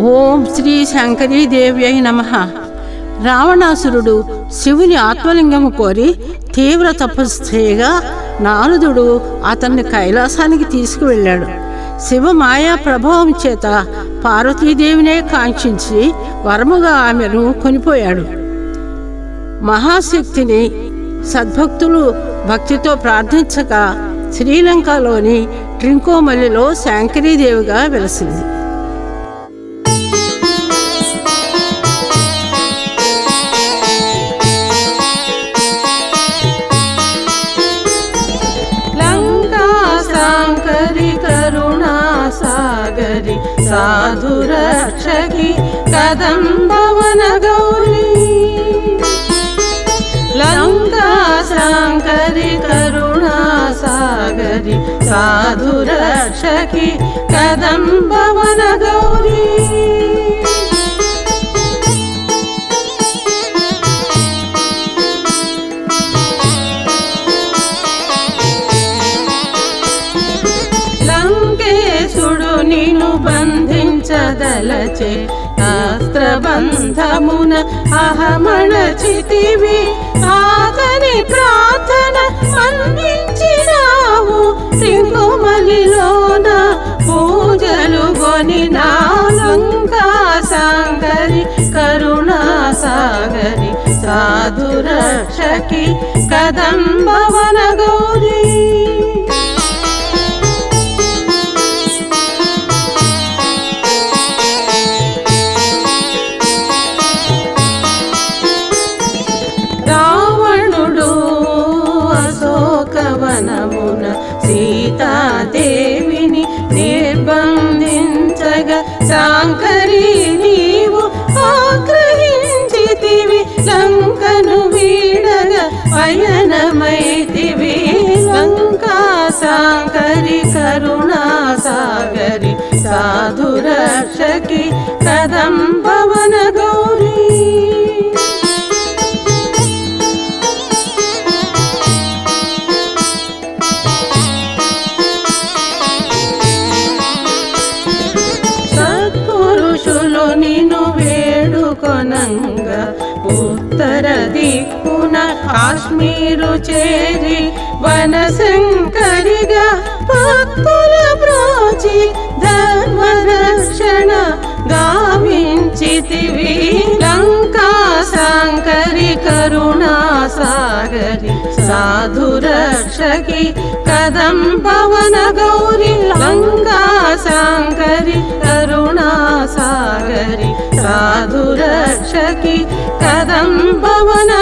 ఓం శ్రీ శంకరీదేవ్యై నమః. రావణాసురుడు శివుని ఆత్మలింగము కోరి తీవ్ర తపస్సు చేయగా నారదుడు అతన్ని కైలాసానికి తీసుకువెళ్ళాడు. శివ మాయా ప్రభావం చేత పార్వతీదేవినే కాంక్షించి వరముగా ఆమెను కొనిపోయాడు. మహాశక్తిని సద్భక్తులు భక్తితో ప్రార్థించగా శ్రీలంకలోని ట్రింకోమల్లిలో శంకరీదేవిగా వెలసింది. సాగరి సాధురక్షకి కదంబవన గౌరీ లంకా శాంకరి కరుణా సాగరి సాధురక్షకి కదంబవన గౌరీ నిన్ను బంధించదలచే శాస్త్రబంధమున అహమణచితివి అతని ప్రార్థన అందించినావు. సింగుమలిలోన పూజలు గొనినా లంకా సాగరి కరుణా సాగరి సాధురక్షకి కదంబవన గౌరీ వనమున సీతాదేవిని నిర్బంధించగా శాంకరి నీవు ఆగ్రహించితివి. లంకను వీడగా పయనమైతివి. లంకా శాంకరి కరుణా సాగరి సాధురక్షకి కదంబవన గౌరీ నిన్ను వేడుకొనంగా ఉత్తర దిక్కున కాశ్మీరు చేరి వనశంకరిగా భక్తుల బ్రోచి ధర్మరక్షణ గావించితివి. లంకా శాంకరి కరుణా సాగరి సాధురక్షకి కదంబవన గౌరీ లంకా శాంకరి కరుణా సాగరి సాధురక్షకి కదంబవన